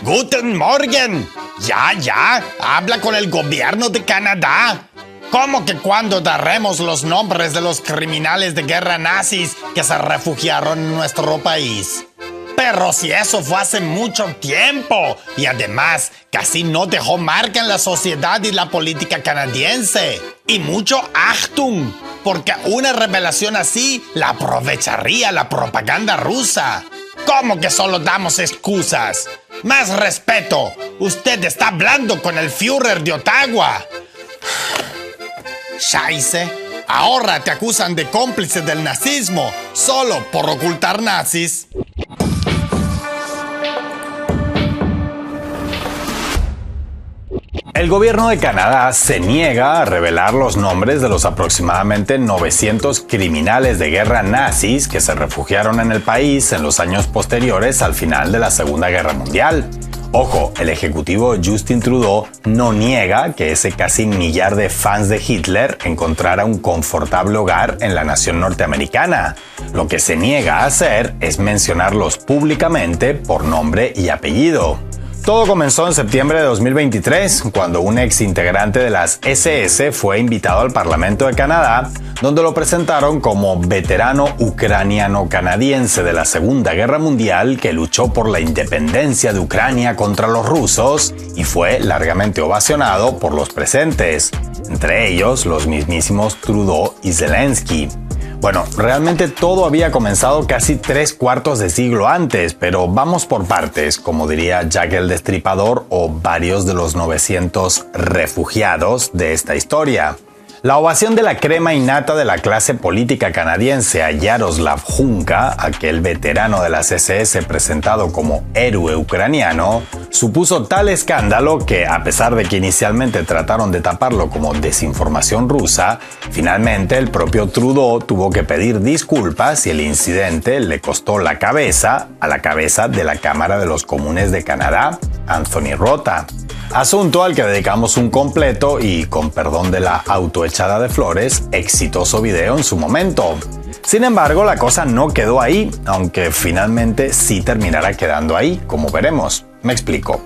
Guten Morgen. Ya, habla con el gobierno de Canadá. ¿Cómo que cuando daremos los nombres de los criminales de guerra nazis que se refugiaron en nuestro país? Pero si eso fue hace mucho tiempo y además casi no dejó marca en la sociedad y la política canadiense. Y mucho Achtung, porque una revelación así la aprovecharía la propaganda rusa. ¿Cómo que solo damos excusas? Más respeto, usted está hablando con el Führer de Ottawa. Scheiße, ahora te acusan de cómplice del nazismo solo por ocultar nazis. El gobierno de Canadá se niega a revelar los nombres de los aproximadamente 900 criminales de guerra nazis que se refugiaron en el país en los años posteriores al final de la Segunda Guerra Mundial. Ojo, el ejecutivo Justin Trudeau no niega que ese casi millar de fans de Hitler encontrara un confortable hogar en la nación norteamericana. Lo que se niega a hacer es mencionarlos públicamente por nombre y apellido. Todo comenzó en septiembre de 2023, cuando un ex integrante de las SS fue invitado al Parlamento de Canadá, donde lo presentaron como veterano ucraniano-canadiense de la Segunda Guerra Mundial que luchó por la independencia de Ucrania contra los rusos y fue largamente ovacionado por los presentes, entre ellos los mismísimos Trudeau y Zelensky. Bueno, realmente todo había comenzado casi 3/4 de siglo antes, pero vamos por partes, como diría Jack el Destripador o varios de los 900 refugiados de esta historia. La ovación de la crema innata de la clase política canadiense a Yaroslav Hunka, aquel veterano de las SS presentado como héroe ucraniano, supuso tal escándalo que, a pesar de que inicialmente trataron de taparlo como desinformación rusa, finalmente el propio Trudeau tuvo que pedir disculpas y el incidente le costó la cabeza a la cabeza de la Cámara de los Comunes de Canadá, Anthony Rota. Asunto al que dedicamos un completo y, con perdón de la autoechada de flores, exitoso video en su momento. Sin embargo, la cosa no quedó ahí, aunque finalmente sí terminará quedando ahí, como veremos. Me explico.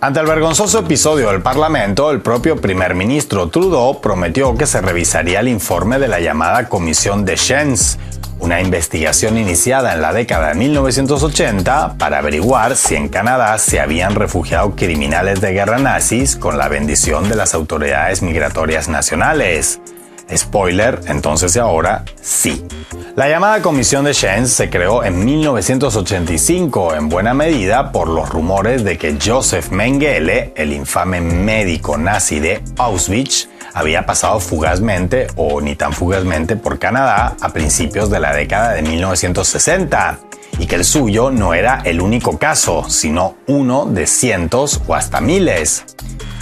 Ante el vergonzoso episodio del Parlamento, el propio primer ministro Trudeau prometió que se revisaría el informe de la llamada Comisión Deschênes, una investigación iniciada en la década de 1980 para averiguar si en Canadá se habían refugiado criminales de guerra nazis con la bendición de las autoridades migratorias nacionales. Spoiler, entonces y ahora, sí. La llamada Comisión Deschênes se creó en 1985 en buena medida por los rumores de que Josef Mengele, el infame médico nazi de Auschwitz, había pasado fugazmente o ni tan fugazmente por Canadá a principios de la década de 1960 y que el suyo no era el único caso, sino uno de cientos o hasta miles.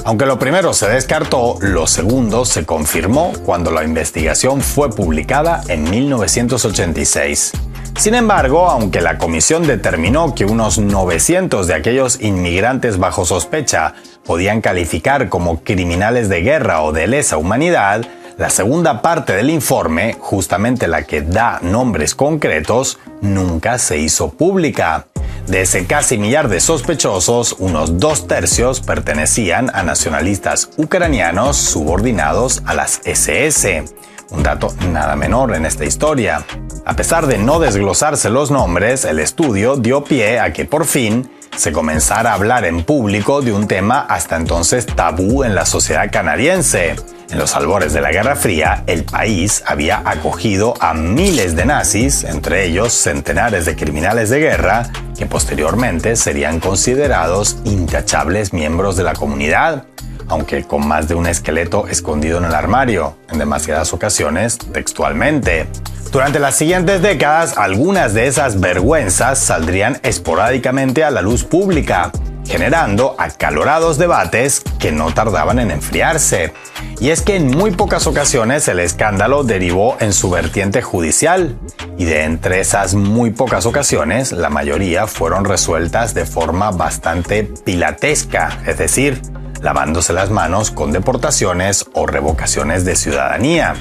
Aunque lo primero se descartó, lo segundo se confirmó cuando la investigación fue publicada en 1986. Sin embargo, aunque la comisión determinó que unos 900 de aquellos inmigrantes bajo sospecha podían calificar como criminales de guerra o de lesa humanidad, la segunda parte del informe, justamente la que da nombres concretos, nunca se hizo pública. De ese casi millar de sospechosos, unos 2/3 pertenecían a nacionalistas ucranianos subordinados a las SS. Un dato nada menor en esta historia. A pesar de no desglosarse los nombres, el estudio dio pie a que por fin se comenzara a hablar en público de un tema hasta entonces tabú en la sociedad canadiense. En los albores de la Guerra Fría, el país había acogido a miles de nazis, entre ellos centenares de criminales de guerra, que posteriormente serían considerados intachables miembros de la comunidad, aunque con más de un esqueleto escondido en el armario, en demasiadas ocasiones textualmente. Durante las siguientes décadas, algunas de esas vergüenzas saldrían esporádicamente a la luz pública, generando acalorados debates que no tardaban en enfriarse. Y es que en muy pocas ocasiones el escándalo derivó en su vertiente judicial, y de entre esas muy pocas ocasiones, la mayoría fueron resueltas de forma bastante pilatesca, es decir, lavándose las manos con deportaciones o revocaciones de ciudadanía.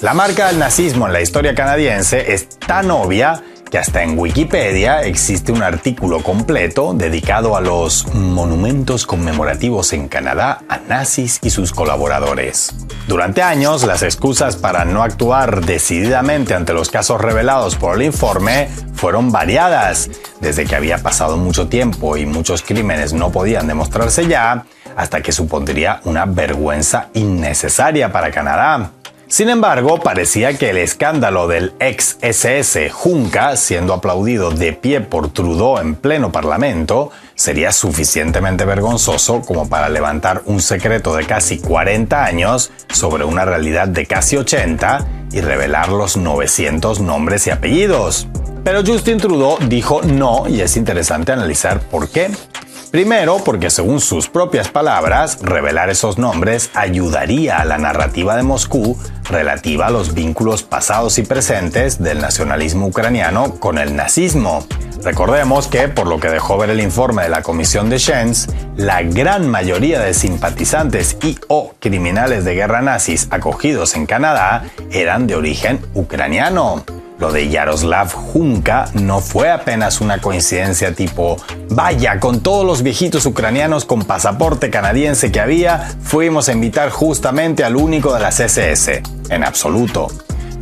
La marca del nazismo en la historia canadiense es tan obvia que hasta en Wikipedia existe un artículo completo dedicado a los monumentos conmemorativos en Canadá a nazis y sus colaboradores. Durante años, las excusas para no actuar decididamente ante los casos revelados por el informe fueron variadas, desde que había pasado mucho tiempo y muchos crímenes no podían demostrarse ya, hasta que supondría una vergüenza innecesaria para Canadá. Sin embargo, parecía que el escándalo del ex SS Junca, siendo aplaudido de pie por Trudeau en pleno parlamento, sería suficientemente vergonzoso como para levantar un secreto de casi 40 años sobre una realidad de casi 80 y revelar los 900 nombres y apellidos. Pero Justin Trudeau dijo no, y es interesante analizar por qué. Primero, porque según sus propias palabras, revelar esos nombres ayudaría a la narrativa de Moscú relativa a los vínculos pasados y presentes del nacionalismo ucraniano con el nazismo. Recordemos que, por lo que dejó ver el informe de la Comisión de Shenz, la gran mayoría de simpatizantes y o criminales de guerra nazis acogidos en Canadá eran de origen ucraniano. Lo de Yaroslav Junka no fue apenas una coincidencia tipo, vaya, con todos los viejitos ucranianos con pasaporte canadiense que había, fuimos a invitar justamente al único de las SS. En absoluto.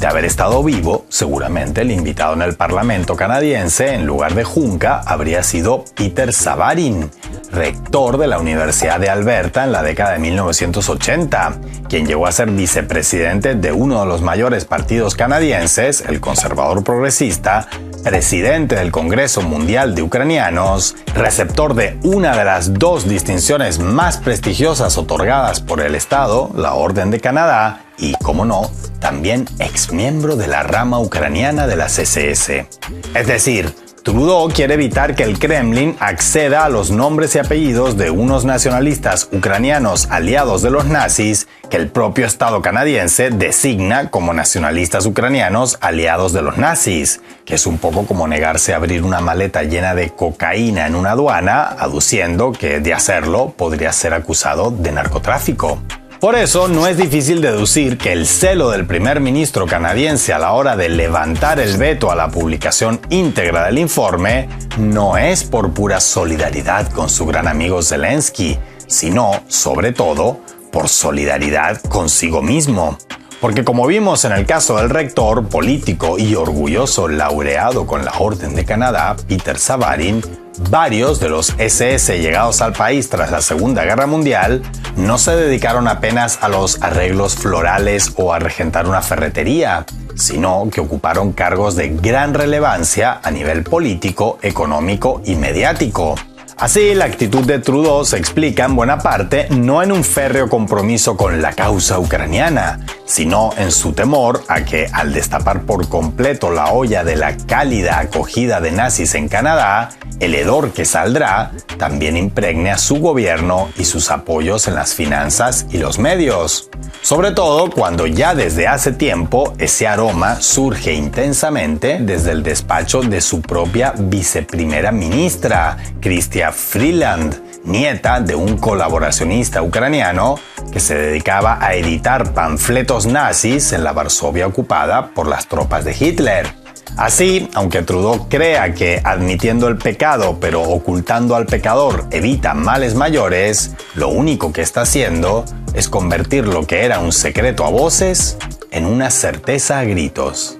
De haber estado vivo, seguramente el invitado en el Parlamento canadiense, en lugar de Junka, habría sido Peter Savarin, rector de la Universidad de Alberta en la década de 1980, quien llegó a ser vicepresidente de uno de los mayores partidos canadienses, el conservador progresista, presidente del Congreso Mundial de Ucranianos, receptor de una de las dos distinciones más prestigiosas otorgadas por el Estado, la Orden de Canadá, y, como no, también exmiembro de la rama ucraniana de las SS. Es decir, Trudeau quiere evitar que el Kremlin acceda a los nombres y apellidos de unos nacionalistas ucranianos aliados de los nazis que el propio Estado canadiense designa como nacionalistas ucranianos aliados de los nazis, que es un poco como negarse a abrir una maleta llena de cocaína en una aduana, aduciendo que de hacerlo podría ser acusado de narcotráfico. Por eso, no es difícil deducir que el celo del primer ministro canadiense a la hora de levantar el veto a la publicación íntegra del informe no es por pura solidaridad con su gran amigo Zelensky, sino, sobre todo, por solidaridad consigo mismo. Porque como vimos en el caso del rector, político y orgulloso laureado con la Orden de Canadá, Peter Savarin, varios de los SS llegados al país tras la Segunda Guerra Mundial no se dedicaron apenas a los arreglos florales o a regentar una ferretería, sino que ocuparon cargos de gran relevancia a nivel político, económico y mediático. Así, la actitud de Trudeau se explica en buena parte no en un férreo compromiso con la causa ucraniana, sino en su temor a que, al destapar por completo la olla de la cálida acogida de nazis en Canadá, el hedor que saldrá también impregne a su gobierno y sus apoyos en las finanzas y los medios. Sobre todo cuando ya desde hace tiempo ese aroma surge intensamente desde el despacho de su propia viceprimera ministra, Chrystia Freeland, nieta de un colaboracionista ucraniano que se dedicaba a editar panfletos nazis en la Varsovia ocupada por las tropas de Hitler. Así, aunque Trudeau crea que admitiendo el pecado pero ocultando al pecador evita males mayores, lo único que está haciendo es convertir lo que era un secreto a voces en una certeza a gritos.